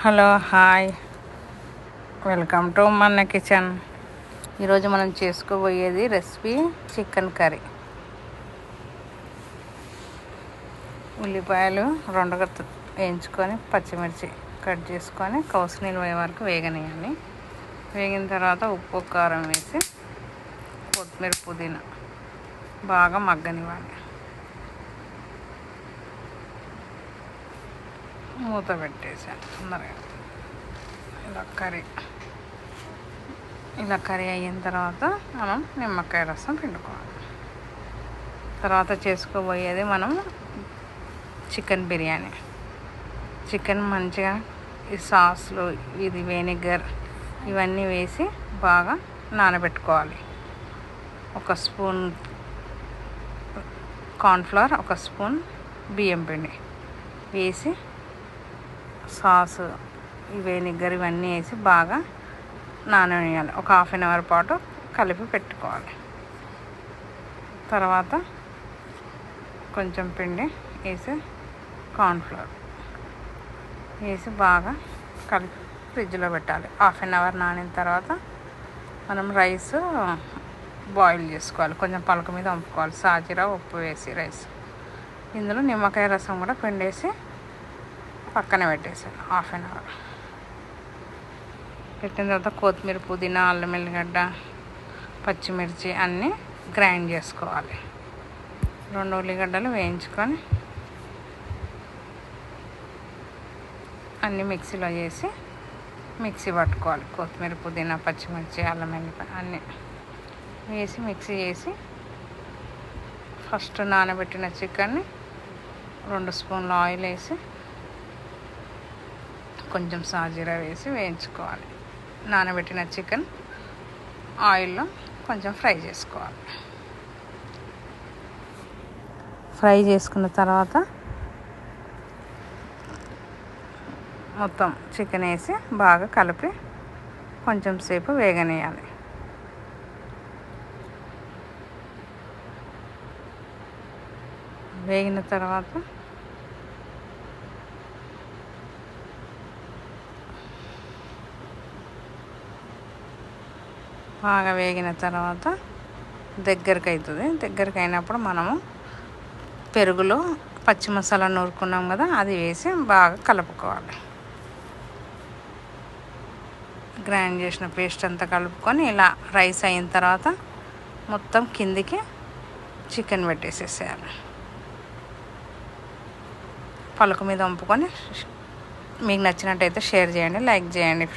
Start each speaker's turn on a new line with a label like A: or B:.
A: Hello hi, welcome to మన kitchen. ఈరోజు మనం చేసుకోబోయేది రెసిపీ చికెన్ కర్రీ. ఉల్లిపాయలు రెండుగా వేయించుకొని పచ్చిమిర్చి కట్ చేసుకొని కౌసు నీళ్ళు పోయే వరకు వేగనియాలి. వేగిన తర్వాత ఉప్పు కారం వేసి కొత్తిమీర పుదీనా బాగా మగ్గనివ్వాలి. మూత పెట్టేసాను తొందరగా. ఇలా కర్రీ అయిన తర్వాత మనం నిమ్మకాయ రసం పిండుకోవాలి. తర్వాత చేసుకోబోయేది మనం చికెన్ బిర్యానీ. చికెన్ మంచిగా ఈ సాస్లు, ఇది వెనిగర్ ఇవన్నీ వేసి బాగా నానబెట్టుకోవాలి. 1 స్పూన్ కార్న్ఫ్లవర్, 1 స్పూన్ బియ్యం పిండి వేసి సాసు, ఈ వెనిగర్ ఇవన్నీ వేసి బాగా నానవేయాలి. ఒక 1/2 అవర్ పాటు కలిపి పెట్టుకోవాలి. తర్వాత కొంచెం పిండి వేసి కార్న్ఫ్లవర్ వేసి బాగా కలిపి ఫ్రిడ్జ్లో పెట్టాలి. 1/2 అవర్ నానిన తర్వాత మనం రైస్ బాయిల్ చేసుకోవాలి. కొంచెం పలక మీద వంపుకోవాలి. సాజీరా ఉప్పు వేసి రైస్, ఇందులో నిమ్మకాయ రసం కూడా పిండేసి పక్కన పెట్టేసాను. 1/2 అవర్ పెట్టిన తర్వాత కొత్తిమీర పుదీనా అల్లం ఎల్లిగడ్డ పచ్చిమిర్చి అన్నీ గ్రైండ్ చేసుకోవాలి. 2 ఉల్లిగడ్డలు వేయించుకొని అన్నీ మిక్సీలో వేసి మిక్సీ పట్టుకోవాలి. కొత్తిమీర పుదీనా పచ్చిమిర్చి అల్లం ఎల్లిపాయ అన్నీ వేసి మిక్సీ చేసి ఫస్ట్ నానబెట్టిన చికెన్ని 2 స్పూన్ల ఆయిల్ వేసి కొంచెం సాజీరా వేసి వేయించుకోవాలి. నానబెట్టిన చికెన్ ఆయిల్లో కొంచెం ఫ్రై చేసుకోవాలి. ఫ్రై చేసుకున్న తర్వాత మొత్తం చికెన్ వేసి బాగా కలిపి కొంచెం సేపు వేగనీయాలి. వేగిన తర్వాత బాగా వేగిన తర్వాత దగ్గరికి అవుతుంది. దగ్గరికి అయినప్పుడు మనము పెరుగులో పచ్చి మసాలా నూరుకున్నాం కదా, అది వేసి బాగా కలుపుకోవాలి. గ్రైండ్ చేసిన పేస్ట్ అంతా కలుపుకొని ఇలా రైస్ అయిన తర్వాత మొత్తం కిందికి చికెన్ పెట్టేసేసేయాలి. పలుకు మీద వంపుకొని మీకు నచ్చినట్టయితే షేర్ చేయండి, లైక్ చేయండి.